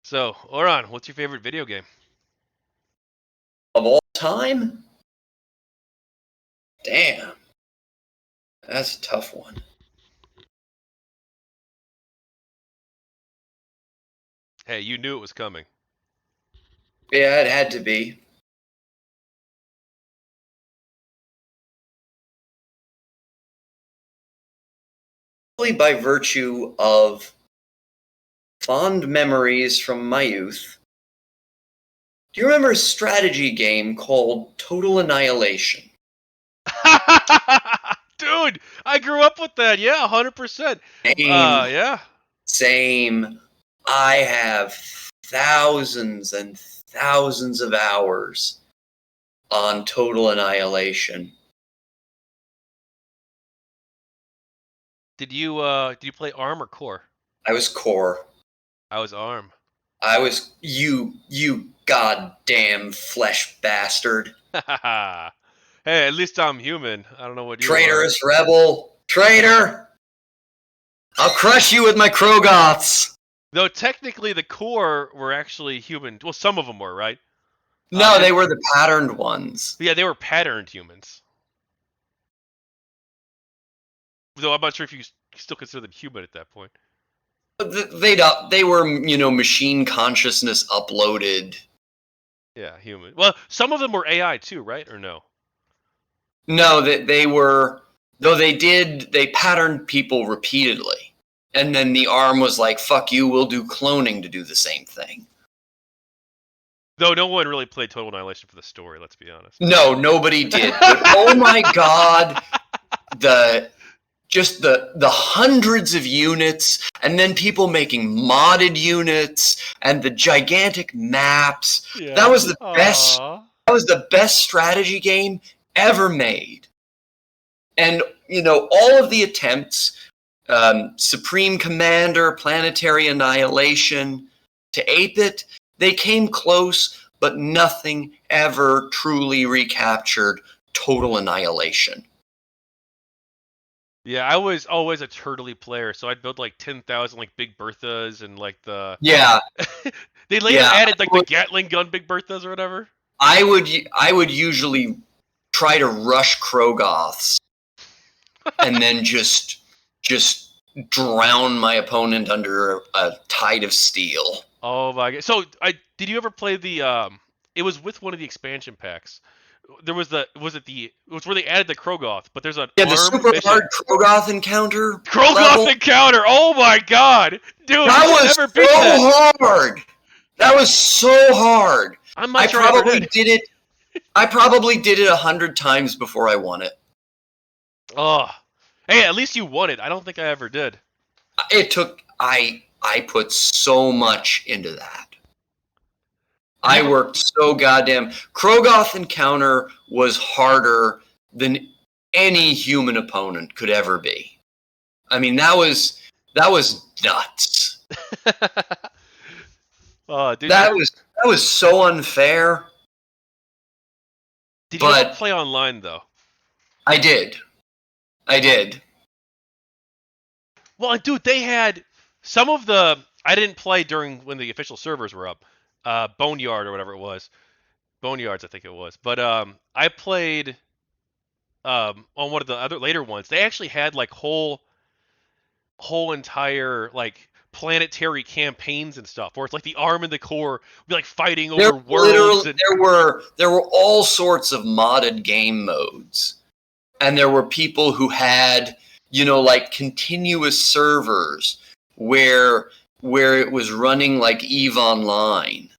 So, Auron, what's your favorite video game? Of all time? Damn. That's a tough one. Hey, you knew it was coming. Yeah, it had to be. Probably by virtue of fond memories from my youth. Do you remember a strategy game called Total Annihilation? Dude, I grew up with that. Yeah, 100%. Yeah. Same. I have thousands and thousands of hours on Total Annihilation. Did you play ARM or Core? I was core. I was ARM. I was you goddamn flesh bastard. Hey, at least I'm human. I don't know what you Traitorous rebel. Traitor! I'll crush you with my Krogoths! Though technically the Core were actually human. Well, some of them were, right? No, they were the patterned ones. Yeah, they were patterned humans. Though I'm not sure if you still consider them human at that point. They were, machine consciousness uploaded. Yeah, human. Well, some of them were AI too, right? Or no? No, they were. Though they patterned people repeatedly. And then the ARM was like, fuck you, we'll do cloning to do the same thing. Though no one really played Total Annihilation for the story, let's be honest. No, nobody did. But oh my god, the hundreds of units, and then people making modded units, and the gigantic maps. Yeah. That was the best. That was the best strategy game ever made. And all of the attempts, Supreme Commander, Planetary Annihilation, to ape it, they came close, but nothing ever truly recaptured Total Annihilation. Yeah, I was always a turtley player, so I'd build like 10,000 like Big Berthas and like the they later added like the Gatling gun Big Berthas or whatever. I would usually try to rush Krogoths and then just drown my opponent under a tide of steel. Oh my god! So did you ever play the It was with one of the expansion packs. There was it was where they added the Krogoth, but there's an the super hard Krogoth encounter. Encounter! Oh my god, dude! That was so hard. That was so hard. I probably did it. I probably did it 100 times before I won it. Oh, hey, at least you won it. I don't think I ever did. It took. I put so much into that. I worked so goddamn. Krogoth encounter was harder than any human opponent could ever be. I mean, that was nuts. Oh, dude, that was so unfair. Did you ever play online though? I did. Well, dude, they had some of the. I didn't play during when the official servers were up. Boneyard or whatever it was. Boneyards, I think it was. But I played on one of the other later ones. They actually had like whole entire like planetary campaigns and stuff, where it's like the ARM and the Core would be like fighting over worlds. There were all sorts of modded game modes, and there were people who had like continuous servers where it was running like EVE Online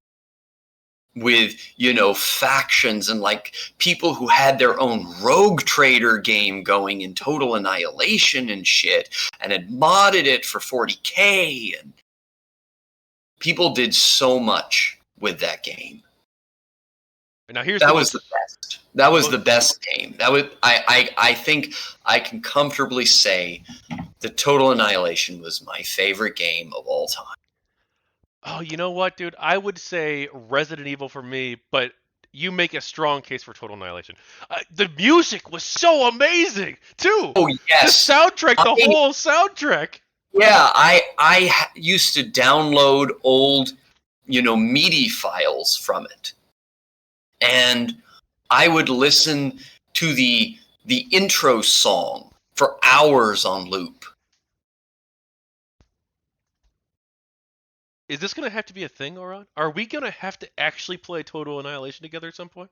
with, factions and like people who had their own Rogue Trader game going in Total Annihilation and shit, and had modded it for 40K, and people did so much with that game. Now that was the best. That was the best game. That was I think I can comfortably say that Total Annihilation was my favorite game of all time. Oh, you know what, dude? I would say Resident Evil for me, but you make a strong case for Total Annihilation. The music was so amazing, too. Oh, yes. The soundtrack, the whole soundtrack. Yeah, I used to download old MIDI files from it. And I would listen to the intro song for hours on loop. Is this going to have to be a thing, Auron? Are we going to have to actually play Total Annihilation together at some point?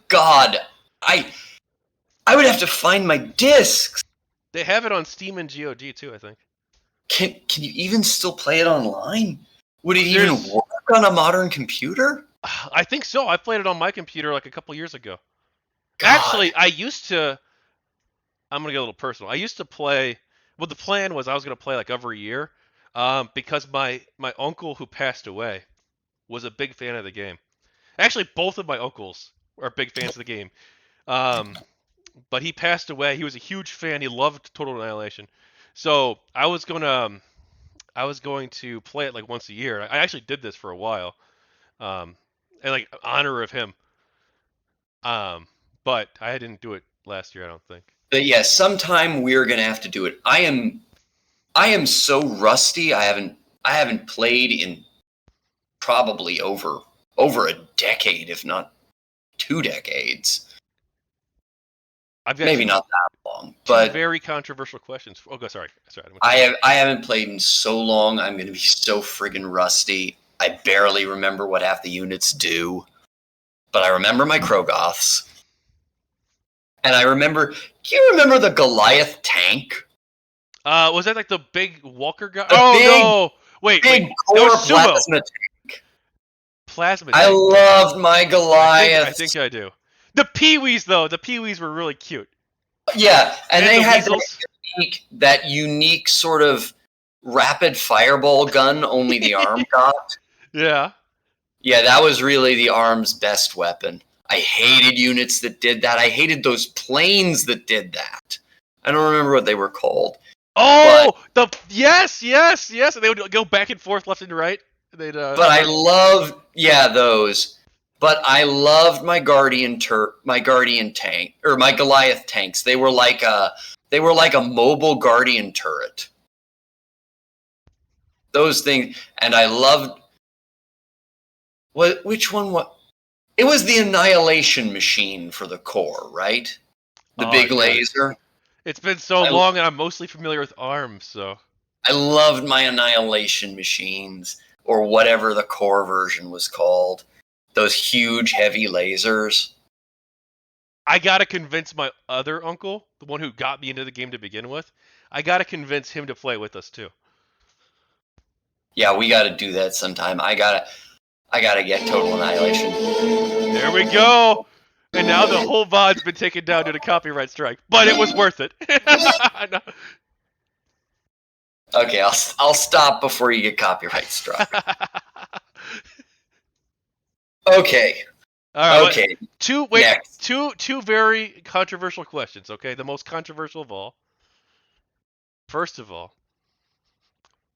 God, I would have to find my discs. They have it on Steam and GOG too, I think. Can you even still play it online? Would it even work on a modern computer? I think so. I played it on my computer like a couple years ago. God. Actually, I'm going to get a little personal. I used to play, well, the plan was I was going to play like every year because my uncle who passed away was a big fan of the game. Actually, both of my uncles are big fans of the game. But he passed away. He was a huge fan. He loved Total Annihilation. So I was going to play it like once a year. I actually did this for a while. And like honor of him. But I didn't do it last year, I don't think. But yeah, sometime we're gonna have to do it. I am so rusty. I haven't played in probably over a decade, if not 2 decades. I've got maybe not that long, but very controversial questions. Oh, sorry. I haven't played in so long. I'm gonna be so friggin' rusty. I barely remember what half the units do, but I remember my Krogoths. And I remember, do you remember the Goliath tank? Was that like the big Walker guy? No! Wait. Big core plasma tank. Plasma tank. I loved my Goliath. I think I do. The Pee-wees, though. The Pee-wees were really cute. Yeah, and they had that unique sort of rapid fireball gun only the arm got. Yeah. Yeah, that was really the arm's best weapon. I hated units that did that. I hated those planes that did that. I don't remember what they were called. Oh, yes. And they would go back and forth, left and right. But I loved, those. But I loved my Guardian tank, or my Goliath tanks. They were like a mobile Guardian turret. Those things, and I loved. Which one? What? It was the Annihilation Machine for the core, right? The big laser. It's been so long, and I'm mostly familiar with ARMS, so. I loved my Annihilation Machines, or whatever the core version was called. Those huge, heavy lasers. I gotta convince my other uncle, the one who got me into the game to begin with, I gotta convince him to play with us, too. Yeah, we gotta do that sometime. I gotta get Total Annihilation. There we go. And now the whole VOD's been taken down due to copyright strike, but it was worth it. Okay, I'll stop before you get copyright struck. Okay. All right. Okay. Two very controversial questions. Okay, the most controversial of all. First of all,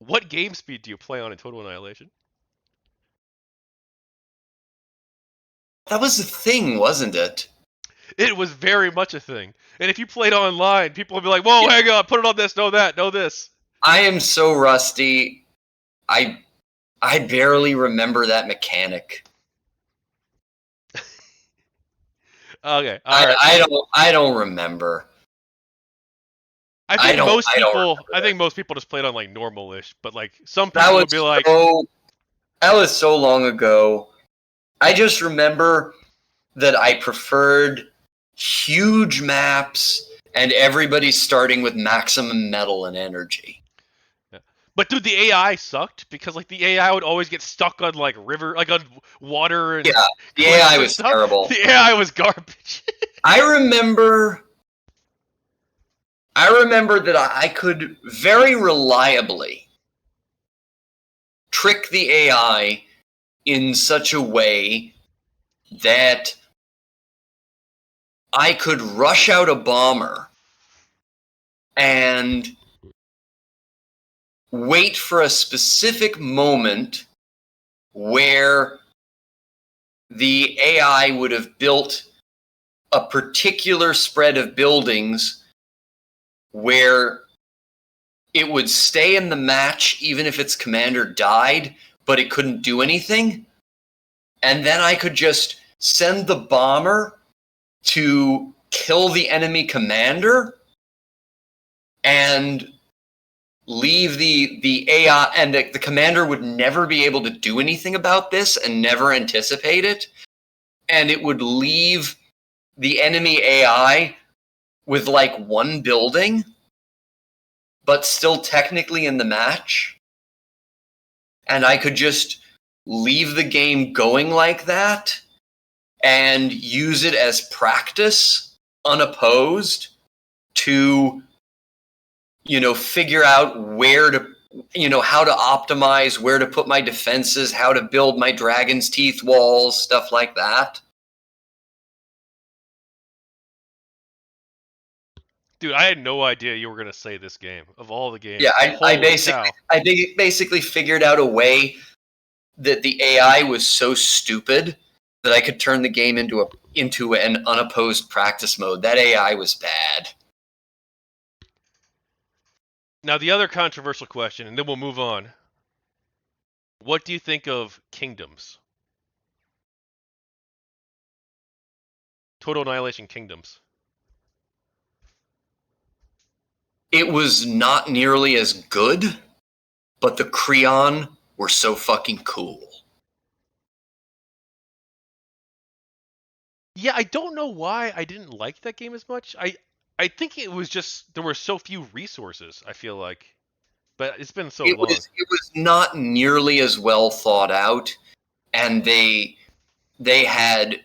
what game speed do you play on in Total Annihilation? That was a thing, wasn't it? It was very much a thing. And if you played online, people would be like, whoa, hang on, put it on this, know that, know this. I am so rusty. I barely remember that mechanic. Okay, all right. I don't remember. I think most people just played on like normal-ish, but like some people would be like, that was so long ago. I just remember that I preferred huge maps and everybody starting with maximum metal and energy. Yeah. But dude, the AI sucked because like the AI would always get stuck on like river, like on water. And yeah, the AI was terrible. The AI was garbage. I remember that I could very reliably trick the AI in such a way that I could rush out a bomber and wait for a specific moment where the AI would have built a particular spread of buildings where it would stay in the match even if its commander died, but it couldn't do anything. And then I could just send the bomber to kill the enemy commander and leave the AI, and the commander would never be able to do anything about this and never anticipate it. And it would leave the enemy AI with like one building, but still technically in the match. And I could just leave the game going like that and use it as practice, unopposed, to, figure out where to, how to optimize, where to put my defenses, how to build my dragon's teeth walls, stuff like that. Dude, I had no idea you were gonna say this game of all the games. Yeah, Holy cow! I basically figured out a way that the AI was so stupid that I could turn the game into an unopposed practice mode. That AI was bad. Now the other controversial question, and then we'll move on. What do you think of Kingdoms? Total Annihilation Kingdoms. It was not nearly as good, but the Creon were so fucking cool. Yeah, I don't know why I didn't like that game as much. I think it was just there were so few resources, I feel like. But it's been so long. It was not nearly as well thought out, and they had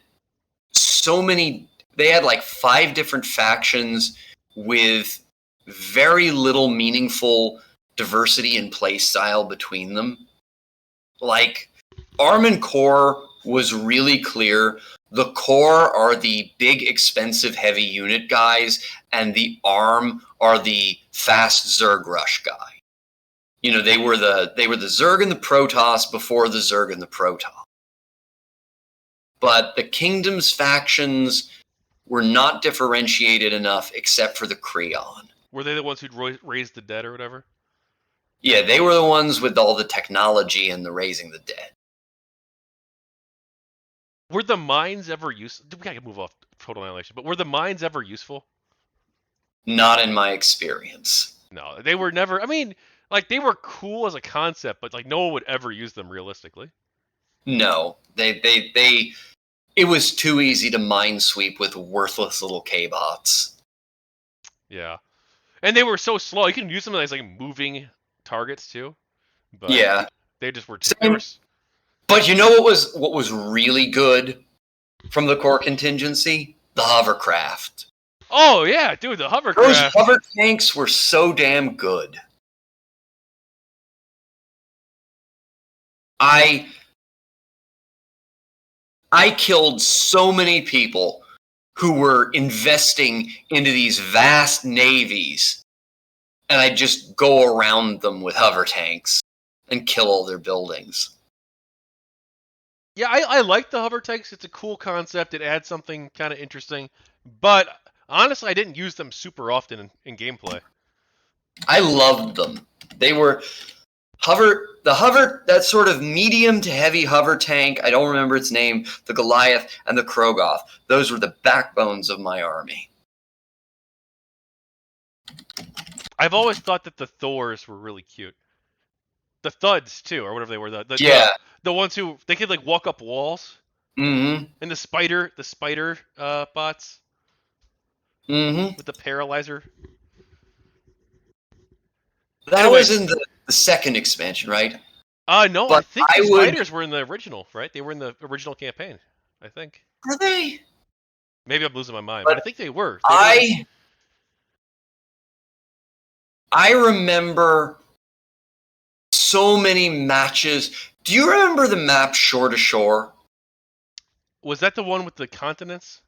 so many. They had like 5 different factions with very little meaningful diversity in play style between them. Like, Arm Core was really clear. The Core are the big, expensive, heavy unit guys, and the Arm are the fast Zerg rush guy. They were the Zerg and the Protoss before the Zerg and the Protoss. But the Kingdoms factions were not differentiated enough except for the Creon. Were they the ones who'd raised the dead or whatever? Yeah, they were the ones with all the technology and the raising the dead. Were the mines ever useful? We gotta move off Total Annihilation, but were the mines ever useful? Not in my experience. No, they were never. I mean, like they were cool as a concept, but like no one would ever use them realistically. No, it was too easy to minesweep with worthless little K-bots. Yeah, and they were so slow. You can use them as like moving targets too. But yeah, they just were. But you know what was really good from the core contingency? The hovercraft. Oh yeah, dude, the hovercraft. Those hover tanks were so damn good. I killed so many people who were investing into these vast navies, and I'd just go around them with hover tanks and kill all their buildings. Yeah, I like the hover tanks. It's a cool concept. It adds something kind of interesting. But honestly, I didn't use them super often in gameplay. I loved them. They were that sort of medium to heavy hover tank, I don't remember its name, the Goliath and the Krogoth. Those were the backbones of my army. I've always thought that the Thors were really cute. The Thuds too, or whatever they were. The ones who they could like walk up walls. Mm-hmm. And the spider bots. Mm-hmm. With the paralyzer. That was in the second expansion, right? No, but I think the spiders were in the original, right? They were in the original campaign, I think. Are they? Maybe I'm losing my mind, but I think they were. I remember so many matches. Do you remember the map Shore to Shore? Was that the one with the continents?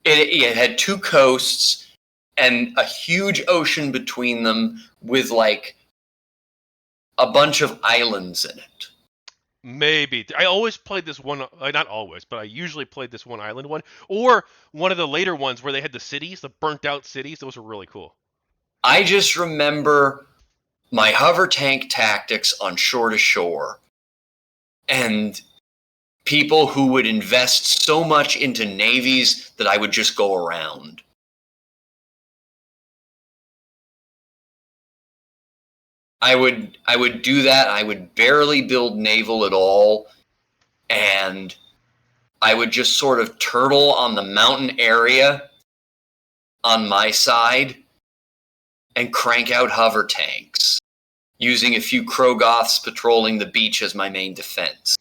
It had 2 coasts and a huge ocean between them with like a bunch of islands in it. Maybe. I always played this one, not always, but I usually played this one island one, or one of the later ones where they had the cities, the burnt out cities. Those were really cool. I just remember my hover tank tactics on Shore to Shore and people who would invest so much into navies that I would just go around. I would do that. I would barely build naval at all, and I would just sort of turtle on the mountain area on my side and crank out hover tanks, using a few Krogoths patrolling the beach as my main defense.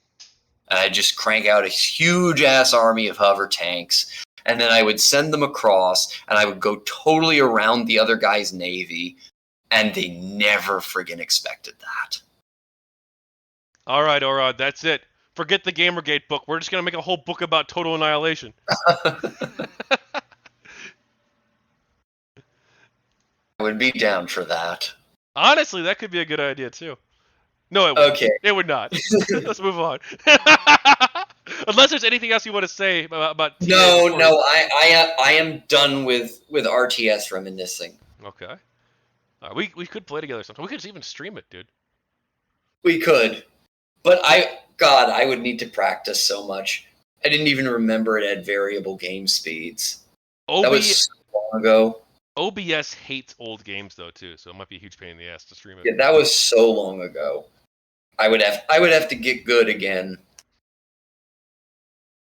And I'd just crank out a huge-ass army of hover tanks, and then I would send them across, and I would go totally around the other guy's navy, and they never friggin' expected that. All right, Auron, that's it. Forget the GamerGate book. We're just going to make a whole book about Total Annihilation. I would be down for that. Honestly, that could be a good idea, too. No, it wouldn't. Okay. It would not. Let's move on. Unless there's anything else you want to say about TA. No, I am done with RTS reminiscing. Okay. We could play together sometime. We could just even stream it, dude. We could. But I would need to practice so much. I didn't even remember it had variable game speeds. That was so long ago. OBS hates old games though too, so it might be a huge pain in the ass to stream it. Yeah, that was so long ago. I would have to get good again.